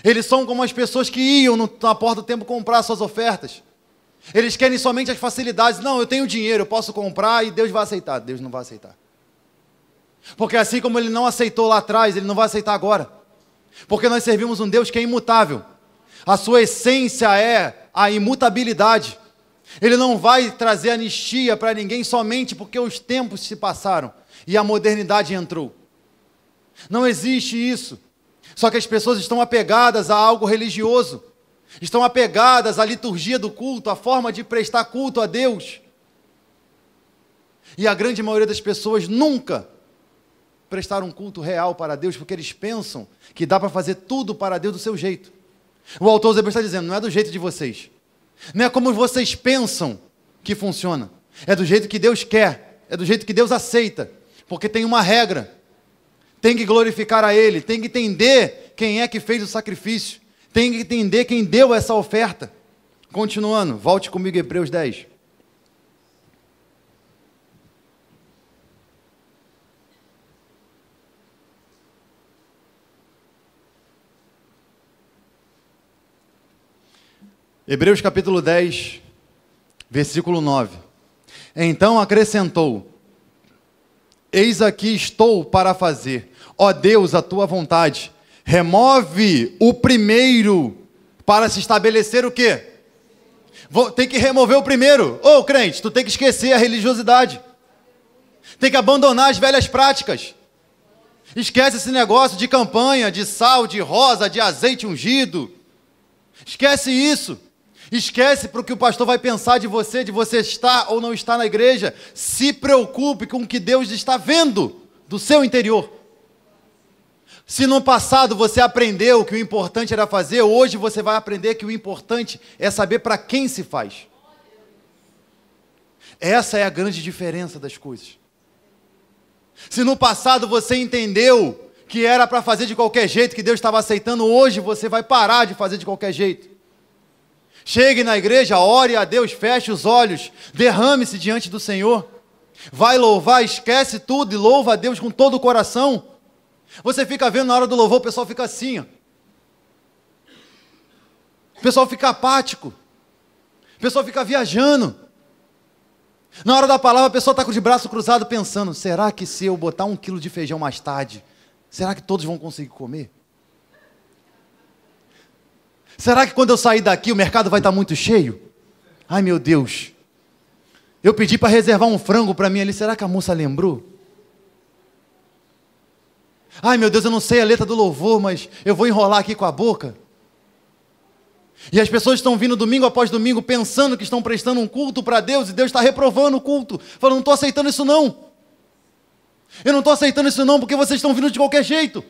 Eles são como as pessoas que iam na porta do templo comprar suas ofertas. Eles querem somente as facilidades. Não, eu tenho dinheiro, eu posso comprar e Deus vai aceitar. Deus não vai aceitar. Porque assim como Ele não aceitou lá atrás, Ele não vai aceitar agora. Porque nós servimos um Deus que é imutável. A sua essência é a imutabilidade. Ele não vai trazer anistia para ninguém somente porque os tempos se passaram e a modernidade entrou. Não existe isso. Só que as pessoas estão apegadas a algo religioso. Estão apegadas à liturgia do culto, à forma de prestar culto a Deus. E a grande maioria das pessoas nunca prestaram um culto real para Deus, porque eles pensam que dá para fazer tudo para Deus do seu jeito. O autor aos Hebreus está dizendo, não é do jeito de vocês. Não é como vocês pensam que funciona. É do jeito que Deus quer. É do jeito que Deus aceita. Porque tem uma regra. Tem que glorificar a Ele. Tem que entender quem é que fez o sacrifício. Tem que entender quem deu essa oferta. Continuando, volte comigo em Hebreus 10. Hebreus capítulo 10, versículo 9. Então acrescentou, eis aqui estou para fazer, ó Deus, a tua vontade. Remove o primeiro para se estabelecer o quê? Tem que remover o primeiro. Ô crente, tu tem que esquecer a religiosidade. Tem que abandonar as velhas práticas. Esquece esse negócio de campanha, de sal, de rosa, de azeite ungido. Esquece isso. Esquece para o que o pastor vai pensar de você estar ou não estar na igreja. Se preocupe com o que Deus está vendo do seu interior. Se no passado você aprendeu que o importante era fazer, hoje você vai aprender que o importante é saber para quem se faz. Essa é a grande diferença das coisas. Se no passado você entendeu que era para fazer de qualquer jeito, que Deus estava aceitando, hoje você vai parar de fazer de qualquer jeito. Chegue na igreja, ore a Deus, feche os olhos, derrame-se diante do Senhor. Vai louvar, esquece tudo e louva a Deus com todo o coração. Você fica vendo na hora do louvor, o pessoal fica assim, ó. O pessoal fica apático. O pessoal fica viajando. Na hora da palavra, a pessoa está com o braço cruzado pensando, será que se eu botar 1 quilo de feijão mais tarde, será que todos vão conseguir comer? Será que quando eu sair daqui o mercado vai estar muito cheio? Ai meu Deus, eu pedi para reservar um frango para mim ali, será que a moça lembrou? Ai meu Deus, eu não sei a letra do louvor, mas eu vou enrolar aqui com a boca. E as pessoas estão vindo domingo após domingo pensando que estão prestando um culto para Deus e Deus está reprovando o culto, falando, não estou aceitando isso não. Eu não estou aceitando isso não porque vocês estão vindo de qualquer jeito.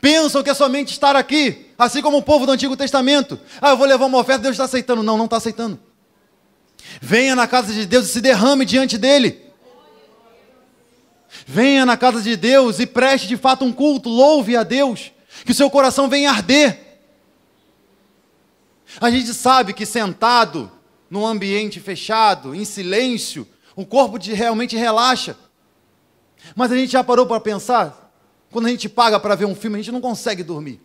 Pensam que é somente estar aqui, assim como o povo do Antigo Testamento. Ah, eu vou levar uma oferta, Deus está aceitando. Não, não está aceitando. Venha na casa de Deus e se derrame diante dEle. Venha na casa de Deus e preste de fato um culto, louve a Deus, que o seu coração venha arder. A gente sabe que sentado, num ambiente fechado, em silêncio, o corpo realmente relaxa. Mas a gente já parou para pensar? Quando a gente paga para ver um filme, a gente não consegue dormir.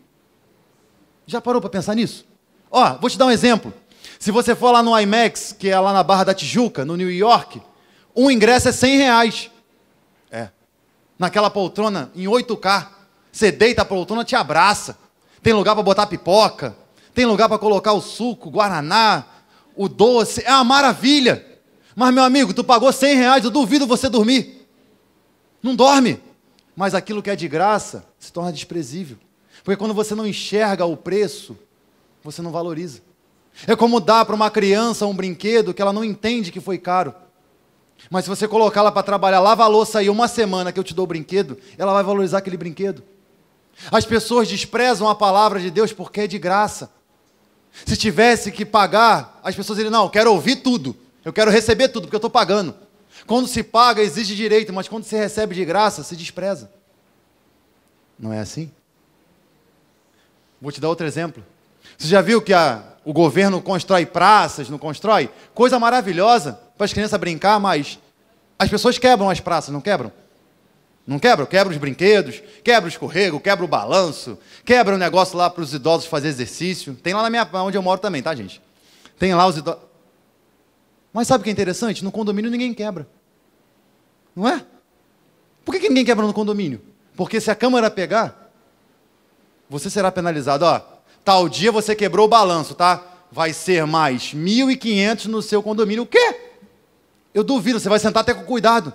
Já parou para pensar nisso? Ó, vou te dar um exemplo. Se você for lá no IMAX, que é lá na Barra da Tijuca, no New York, um ingresso é R$100. Naquela poltrona, em 8K, você deita a poltrona, te abraça. Tem lugar para botar pipoca, tem lugar para colocar o suco, guaraná, o doce, é uma maravilha. Mas, meu amigo, tu pagou R$100, eu duvido você dormir. Não dorme. Mas aquilo que é de graça se torna desprezível. Porque quando você não enxerga o preço, você não valoriza. É como dar para uma criança um brinquedo que ela não entende que foi caro. Mas se você colocar ela para trabalhar, lava a louça aí 1 semana que eu te dou o brinquedo, ela vai valorizar aquele brinquedo. As pessoas desprezam a palavra de Deus porque é de graça. Se tivesse que pagar, as pessoas diriam, não, eu quero ouvir tudo, eu quero receber tudo, porque eu estou pagando. Quando se paga, exige direito, mas quando se recebe de graça, se despreza. Não é assim? Vou te dar outro exemplo. Você já viu que o governo constrói praças, não constrói? Coisa maravilhosa para as crianças brincar, mas as pessoas quebram as praças, não quebram? Não quebra? Quebra os brinquedos, quebra o escorrego, quebra o balanço, quebra o negócio lá para os idosos fazer exercício. Tem lá onde eu moro também, tá, gente? Tem lá os idosos. Mas sabe o que é interessante? No condomínio ninguém quebra. Não é? Por que ninguém quebra no condomínio? Porque se a Câmara pegar, você será penalizado. Ó, tal dia você quebrou o balanço, tá? Vai ser mais 1.500 no seu condomínio. O quê? Eu duvido, você vai sentar até com cuidado.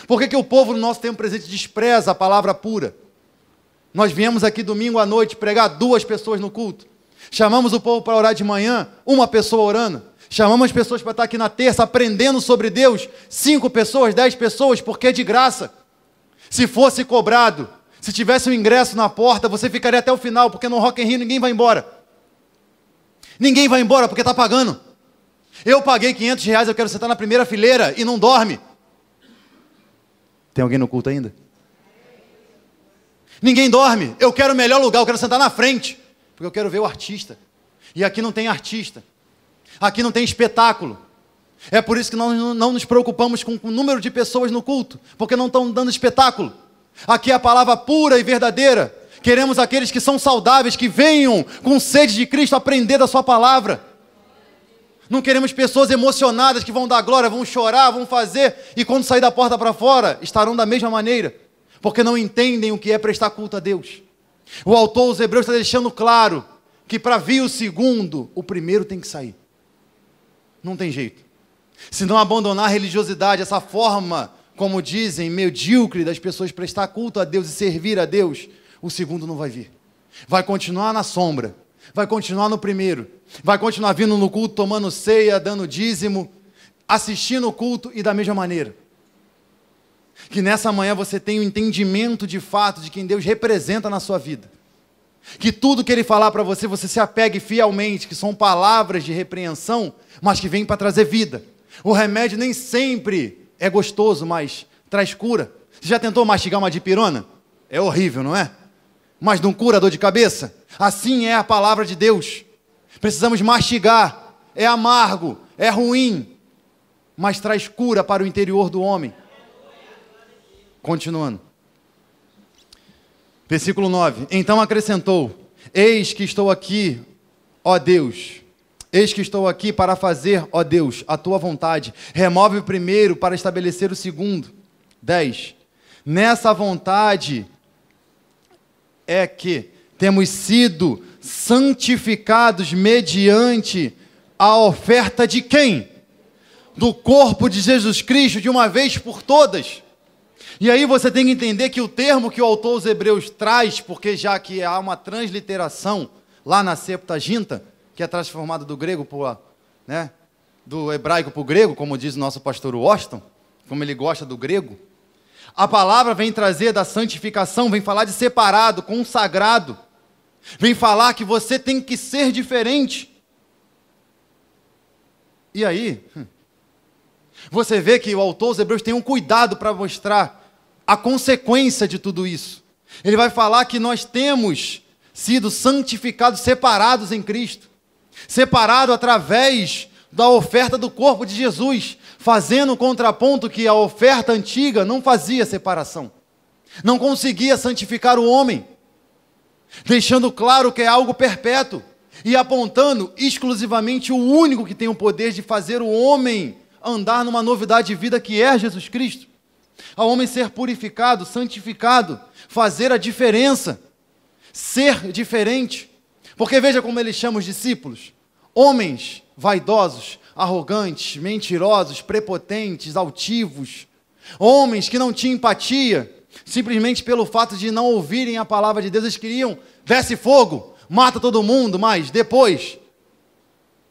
Por que o povo no nosso tempo presente despreza a palavra pura? Nós viemos aqui domingo à noite pregar 2 pessoas no culto. Chamamos o povo para orar de manhã, 1 pessoa orando. Chamamos as pessoas para estar aqui na terça aprendendo sobre Deus, 5 pessoas, 10 pessoas, porque é de graça. Se fosse cobrado, se tivesse um ingresso na porta, você ficaria até o final, porque no Rock in Rio ninguém vai embora. Ninguém vai embora porque está pagando. Eu paguei R$500, eu quero sentar na primeira fileira e não dorme. Tem alguém no culto ainda? Ninguém dorme. Eu quero o melhor lugar, eu quero sentar na frente, porque eu quero ver o artista. E aqui não tem artista. Aqui não tem espetáculo. É por isso que nós não nos preocupamos com o número de pessoas no culto, porque não estão dando espetáculo. Aqui é a palavra pura e verdadeira. Queremos aqueles que são saudáveis, que venham com sede de Cristo aprender da sua palavra. Não queremos pessoas emocionadas que vão dar glória, vão chorar, vão fazer, e quando sair da porta para fora, estarão da mesma maneira, porque não entendem o que é prestar culto a Deus. O autor aos Hebreus está deixando claro que para vir o segundo, o primeiro tem que sair. Não tem jeito. Se não abandonar a religiosidade, essa forma, como dizem, medíocre das pessoas prestar culto a Deus e servir a Deus, o segundo não vai vir. Vai continuar na sombra, vai continuar no primeiro, vai continuar vindo no culto, tomando ceia, dando dízimo, assistindo o culto e da mesma maneira. Que nessa manhã você tenha o entendimento de fato de quem Deus representa na sua vida. Que tudo que Ele falar para você, você se apegue fielmente, que são palavras de repreensão, mas que vêm para trazer vida. O remédio nem sempre é gostoso, mas traz cura. Você já tentou mastigar uma dipirona? É horrível, não é? Mas não cura a dor de cabeça? Assim é a palavra de Deus. Precisamos mastigar. É amargo, é ruim, mas traz cura para o interior do homem. Continuando. Versículo 9. Então acrescentou: eis que estou aqui, ó Deus. Eis que estou aqui para fazer, ó Deus, a tua vontade. Remove o primeiro para estabelecer o segundo. 10. Nessa vontade é que temos sido santificados mediante a oferta de quem? Do corpo de Jesus Cristo, de uma vez por todas. E aí você tem que entender que o termo que o autor aos Hebreus traz, porque já que há uma transliteração lá na Septuaginta, que é transformada do grego do hebraico para o grego, como diz o nosso pastor Washington, como ele gosta do grego, a palavra vem trazer da santificação, vem falar de separado, consagrado, vem falar que você tem que ser diferente. E aí, você vê que o autor aos Hebreus tem um cuidado para mostrar a consequência de tudo isso. Ele vai falar que nós temos sido santificados, separados em Cristo, separado através da oferta do corpo de Jesus, fazendo o contraponto que a oferta antiga não fazia separação, não conseguia santificar o homem, deixando claro que é algo perpétuo e apontando exclusivamente o único que tem o poder de fazer o homem andar numa novidade de vida, que é Jesus Cristo. Ao homem ser purificado, santificado, fazer a diferença, ser diferente. Porque veja como ele chama os discípulos: homens vaidosos, arrogantes, mentirosos, prepotentes, altivos, homens que não tinham empatia, simplesmente pelo fato de não ouvirem a palavra de Deus. Eles queriam: desce fogo, mata todo mundo, mas depois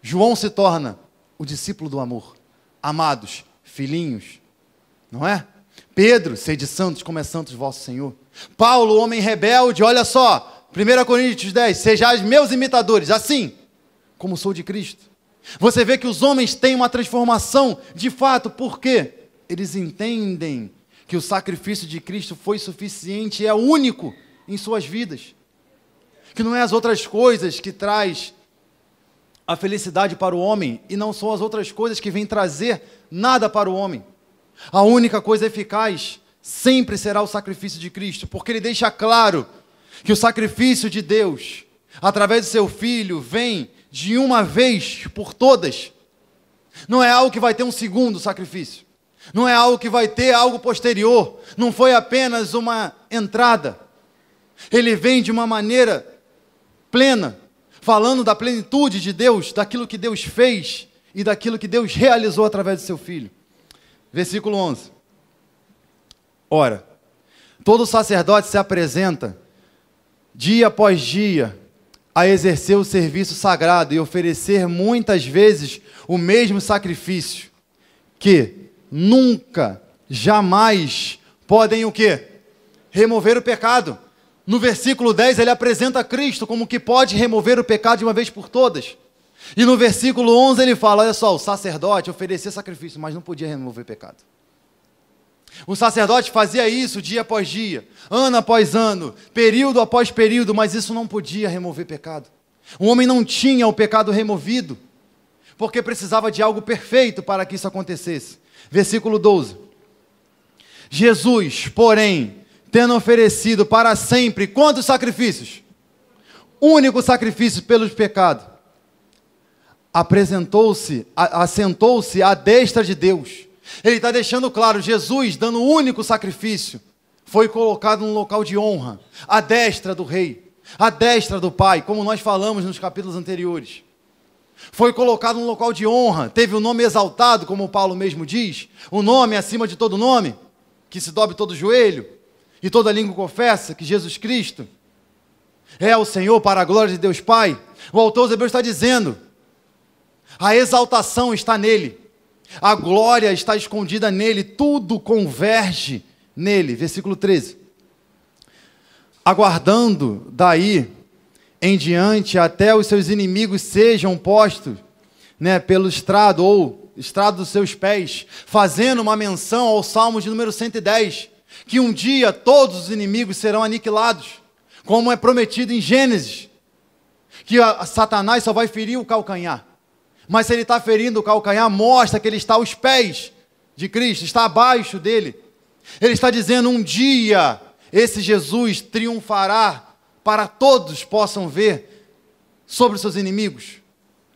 João se torna o discípulo do amor. Amados, filhinhos, não é? Pedro, sede santos como é santos vosso Senhor. Paulo, homem rebelde, olha só, 1 Coríntios 10, sejais meus imitadores, assim como sou de Cristo. Você vê que os homens têm uma transformação de fato, porque eles entendem que o sacrifício de Cristo foi suficiente e é único em suas vidas. Que não é as outras coisas que traz a felicidade para o homem, e não são as outras coisas que vêm trazer nada para o homem. A única coisa eficaz sempre será o sacrifício de Cristo, porque ele deixa claro que o sacrifício de Deus, através do seu Filho, vem de uma vez por todas. Não é algo que vai ter um segundo sacrifício. Não é algo que vai ter algo posterior. Não foi apenas uma entrada. Ele vem de uma maneira plena, falando da plenitude de Deus, daquilo que Deus fez e daquilo que Deus realizou através do seu Filho. Versículo 11. Ora, todo sacerdote se apresenta dia após dia a exercer o serviço sagrado e oferecer muitas vezes o mesmo sacrifício, que nunca, jamais podem o quê? Remover o pecado. No versículo 10 ele apresenta Cristo como que pode remover o pecado de uma vez por todas. E no versículo 11 ele fala, olha só, o sacerdote oferecia sacrifício, mas não podia remover o pecado. O sacerdote fazia isso dia após dia, ano após ano, período após período, mas isso não podia remover pecado. O homem não tinha o pecado removido, porque precisava de algo perfeito para que isso acontecesse. Versículo 12. Jesus, porém, tendo oferecido para sempre, quantos sacrifícios? Único sacrifício pelos pecados. Assentou-se à destra de Deus. Ele está deixando claro, Jesus, dando o único sacrifício, foi colocado num local de honra, à destra do rei, à destra do Pai, como nós falamos nos capítulos anteriores. Foi colocado num local de honra, teve o nome exaltado, como Paulo mesmo diz, o nome acima de todo nome, que se dobre todo joelho, e toda língua confessa que Jesus Cristo é o Senhor para a glória de Deus Pai. O autor aos Hebreus está dizendo, a exaltação está nele. A glória está escondida nele, tudo converge nele. Versículo 13. Aguardando daí em diante até os seus inimigos sejam postos, pelo estrado ou estrado dos seus pés, fazendo uma menção ao Salmo de número 110, que um dia todos os inimigos serão aniquilados, como é prometido em Gênesis, que Satanás só vai ferir o calcanhar. Mas se ele está ferindo o calcanhar, mostra que ele está aos pés de Cristo, está abaixo dele. Ele está dizendo, um dia, esse Jesus triunfará, para todos possam ver, sobre os seus inimigos,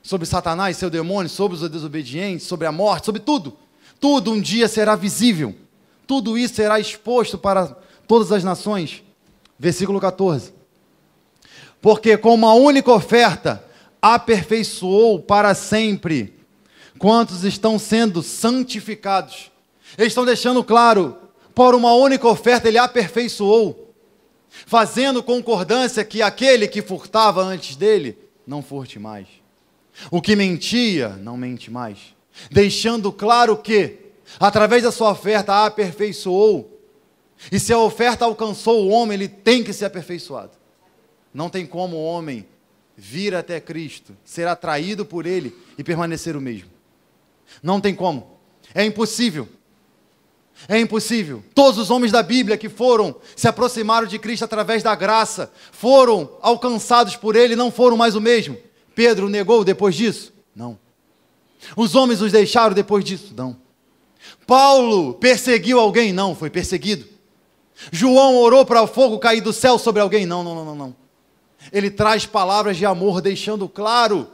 sobre Satanás, seu demônio, sobre os desobedientes, sobre a morte, sobre tudo. Tudo um dia será visível. Tudo isso será exposto para todas as nações. Versículo 14. Porque com uma única oferta, aperfeiçoou para sempre quantos estão sendo santificados. Eles estão deixando claro, por uma única oferta ele aperfeiçoou, fazendo concordância que aquele que furtava antes dele, não furte mais. O que mentia, não mente mais. Deixando claro que, através da sua oferta, aperfeiçoou. E se a oferta alcançou o homem, ele tem que ser aperfeiçoado. Não tem como o homem vir até Cristo, ser atraído por Ele e permanecer o mesmo. Não tem como. É impossível. É impossível. Todos os homens da Bíblia que se aproximaram de Cristo através da graça, foram alcançados por Ele, não foram mais o mesmo. Pedro negou depois disso? Não. Os homens os deixaram depois disso? Não. Paulo perseguiu alguém? Não, foi perseguido. João orou para o fogo cair do céu sobre alguém? Não. Ele traz palavras de amor, deixando claro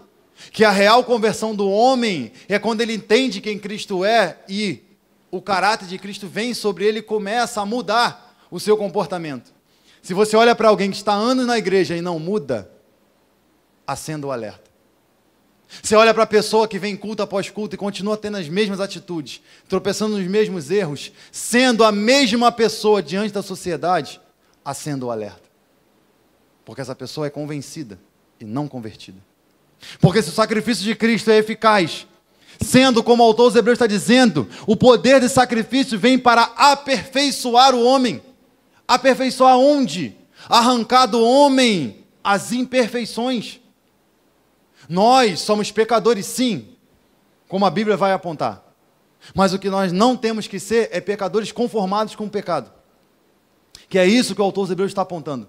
que a real conversão do homem é quando ele entende quem Cristo é e o caráter de Cristo vem sobre ele e começa a mudar o seu comportamento. Se você olha para alguém que está anos na igreja e não muda, acenda o alerta. Você olha para a pessoa que vem culto após culto e continua tendo as mesmas atitudes, tropeçando nos mesmos erros, sendo a mesma pessoa diante da sociedade, acenda o alerta. Porque essa pessoa é convencida e não convertida. Porque se o sacrifício de Cristo é eficaz, sendo como o autor dos Hebreus está dizendo, o poder de sacrifício vem para aperfeiçoar o homem. Aperfeiçoar onde? Arrancar do homem as imperfeições. Nós somos pecadores, sim, como a Bíblia vai apontar. Mas o que nós não temos que ser é pecadores conformados com o pecado. Que é isso que o autor dos Hebreus está apontando.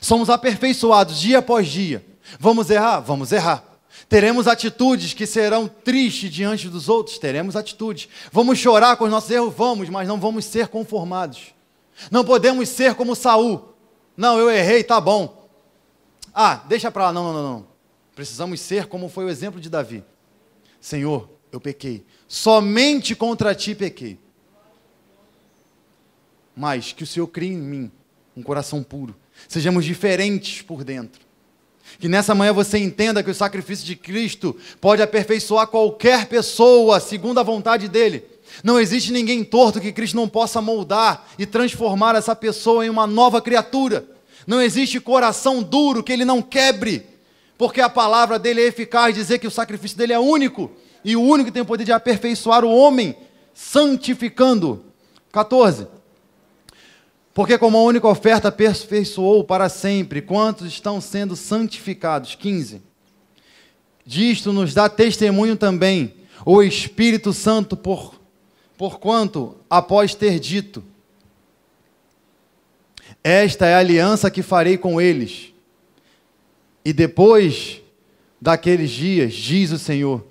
Somos aperfeiçoados dia após dia. Vamos errar? Vamos errar. Teremos atitudes que serão tristes diante dos outros? Teremos atitudes. Vamos chorar com os nossos erros? Vamos, mas não vamos ser conformados. Não podemos ser como Saul. Não, eu errei, tá bom. Deixa para lá. Não. Precisamos ser como foi o exemplo de Davi. Senhor, eu pequei. Somente contra ti pequei. Mas que o Senhor crie em mim um coração puro. Sejamos diferentes por dentro. Que nessa manhã você entenda que o sacrifício de Cristo pode aperfeiçoar qualquer pessoa segundo a vontade dEle. Não existe ninguém torto que Cristo não possa moldar e transformar essa pessoa em uma nova criatura. Não existe coração duro que Ele não quebre, porque a palavra dEle é eficaz, dizer que o sacrifício dEle é único, e o único que tem o poder de aperfeiçoar o homem, santificando. 14. Porque como a única oferta aperfeiçoou para sempre, quantos estão sendo santificados? 15. Disto nos dá testemunho também o Espírito Santo, porquanto, após ter dito, esta é a aliança que farei com eles, e depois daqueles dias, diz o Senhor,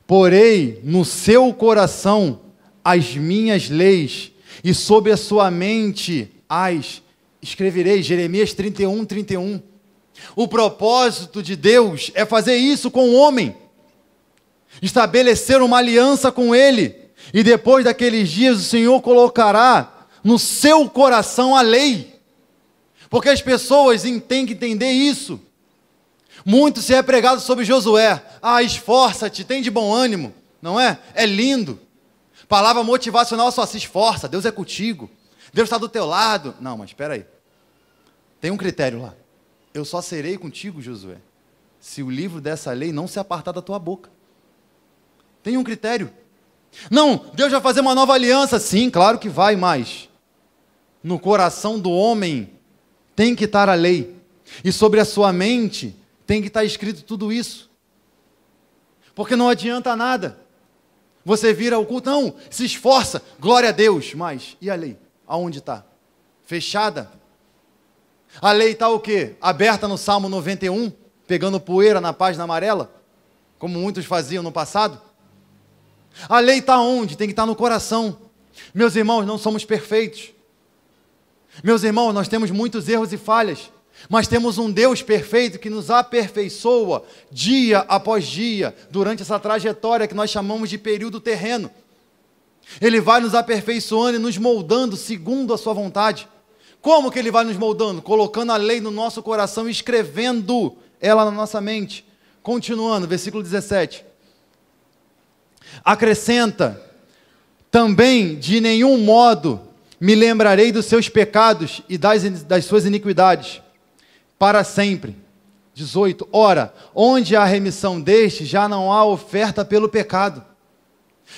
porei no seu coração as minhas leis, e sob a sua mente as escreverei. Jeremias 31, 31. O propósito de Deus é fazer isso com o homem, estabelecer uma aliança com ele, e depois daqueles dias o Senhor colocará no seu coração a lei, porque as pessoas têm que entender isso. Muito se é pregado sobre Josué. Esforça-te, tem de bom ânimo, não é? É lindo. Palavra motivacional, só se esforça, Deus é contigo, Deus está do teu lado. Não, mas espera aí. Tem um critério lá. Eu só serei contigo, Josué, se o livro dessa lei não se apartar da tua boca. Tem um critério. Não, Deus vai fazer uma nova aliança. Sim, claro que vai, mas no coração do homem tem que estar a lei. E sobre a sua mente tem que estar escrito tudo isso. Porque não adianta nada você vir ao culto, não, se esforça, glória a Deus, mas e a lei? Aonde está? Fechada? A lei está o quê? Aberta no Salmo 91, pegando poeira na página amarela, como muitos faziam no passado? A lei está onde? Tem que estar no coração. Meus irmãos, não somos perfeitos. Meus irmãos, nós temos muitos erros e falhas, mas temos um Deus perfeito que nos aperfeiçoa dia após dia, durante essa trajetória que nós chamamos de período terreno. Ele vai nos aperfeiçoando e nos moldando segundo a sua vontade. Como que Ele vai nos moldando? Colocando a lei no nosso coração e escrevendo ela na nossa mente. Continuando, versículo 17. Acrescenta, também de nenhum modo me lembrarei dos seus pecados e das suas iniquidades, para sempre. 18. Ora, onde há remissão destes, já não há oferta pelo pecado.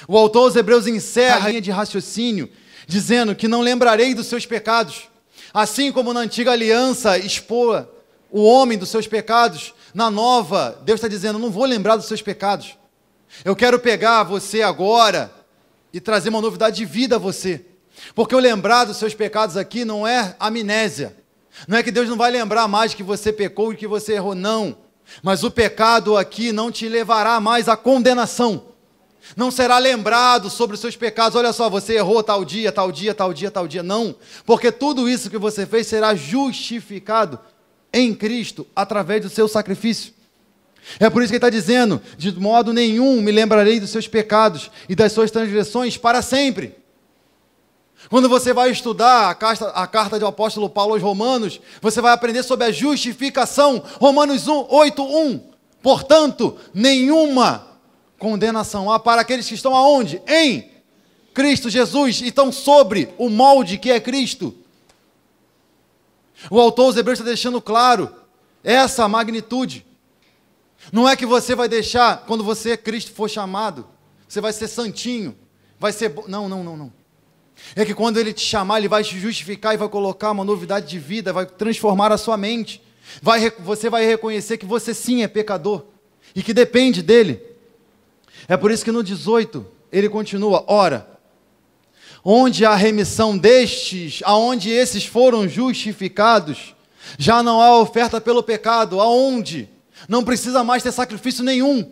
O autor aos Hebreus encerra a linha de raciocínio, dizendo que não lembrarei dos seus pecados. Assim como na antiga aliança expor o homem dos seus pecados, na nova, Deus está dizendo, não vou lembrar dos seus pecados. Eu quero pegar você agora e trazer uma novidade de vida a você. Porque o lembrar dos seus pecados aqui não é amnésia. Não é que Deus não vai lembrar mais que você pecou e que você errou, não. Mas o pecado aqui não te levará mais à condenação. Não será lembrado sobre os seus pecados. Olha só, você errou tal dia, tal dia, tal dia, tal dia. Não, porque tudo isso que você fez será justificado em Cristo, através do seu sacrifício. É por isso que ele está dizendo, de modo nenhum me lembrarei dos seus pecados e das suas transgressões para sempre. Quando você vai estudar a carta do apóstolo Paulo aos Romanos, você vai aprender sobre a justificação. Romanos 8:1. Portanto, nenhuma condenação há para aqueles que estão aonde? Em Cristo Jesus, e estão sobre o molde que é Cristo. O autor aos Hebreus está deixando claro essa magnitude. Não é que você vai deixar, quando você, Cristo, for chamado, você vai ser santinho, vai ser... Não. É que quando Ele te chamar, Ele vai te justificar e vai colocar uma novidade de vida, vai transformar a sua mente. Você vai reconhecer que você sim é pecador e que depende dEle. É por isso que no 18, ele continua, ora, onde há remissão destes, aonde esses foram justificados, já não há oferta pelo pecado, aonde? Não precisa mais ter sacrifício nenhum,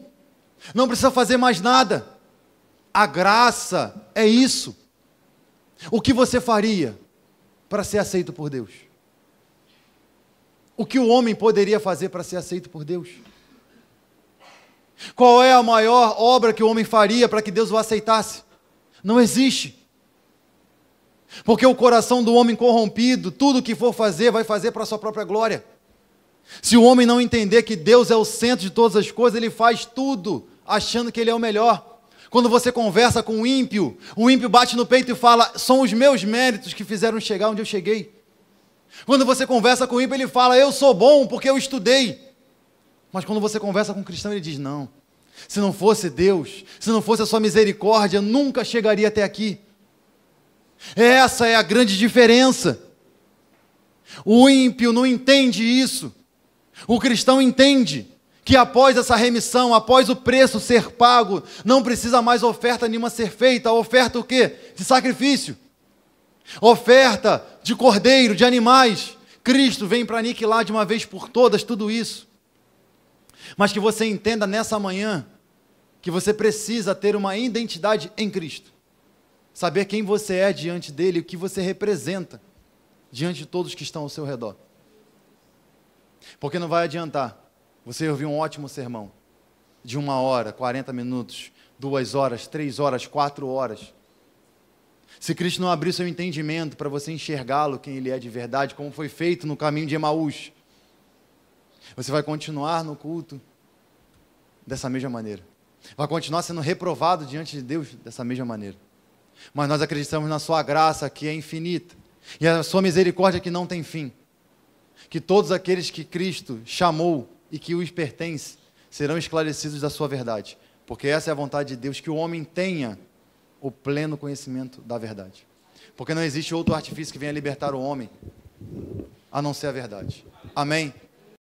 não precisa fazer mais nada. A graça é isso. O que você faria para ser aceito por Deus? O que o homem poderia fazer para ser aceito por Deus? Qual é a maior obra que o homem faria para que Deus o aceitasse? Não existe. Porque o coração do homem corrompido, tudo que for fazer, vai fazer para a sua própria glória. Se o homem não entender que Deus é o centro de todas as coisas, ele faz tudo achando que ele é o melhor. Quando você conversa com o ímpio bate no peito e fala, são os meus méritos que fizeram chegar onde eu cheguei. Quando você conversa com o ímpio, ele fala, eu sou bom porque eu estudei. Mas quando você conversa com um cristão, ele diz, não, se não fosse Deus, se não fosse a sua misericórdia, eu nunca chegaria até aqui. Essa é a grande diferença. O ímpio não entende isso. O cristão entende que após essa remissão, após o preço ser pago, não precisa mais oferta nenhuma ser feita. A oferta o quê? De sacrifício. Oferta de cordeiro, de animais. Cristo vem para aniquilar de uma vez por todas tudo isso. Mas que você entenda nessa manhã que você precisa ter uma identidade em Cristo. Saber quem você é diante dele, o que você representa diante de todos que estão ao seu redor. Porque não vai adiantar você ouvir um ótimo sermão de 1 hora, 40 minutos, 2 horas, 3 horas, 4 horas. Se Cristo não abrir seu entendimento para você enxergá-lo, quem ele é de verdade, como foi feito no caminho de Emaús, você vai continuar no culto dessa mesma maneira. Vai continuar sendo reprovado diante de Deus dessa mesma maneira. Mas nós acreditamos na sua graça que é infinita e a sua misericórdia que não tem fim. Que todos aqueles que Cristo chamou e que os pertence serão esclarecidos da sua verdade. Porque essa é a vontade de Deus, que o homem tenha o pleno conhecimento da verdade. Porque não existe outro artifício que venha libertar o homem, a não ser a verdade. Amém?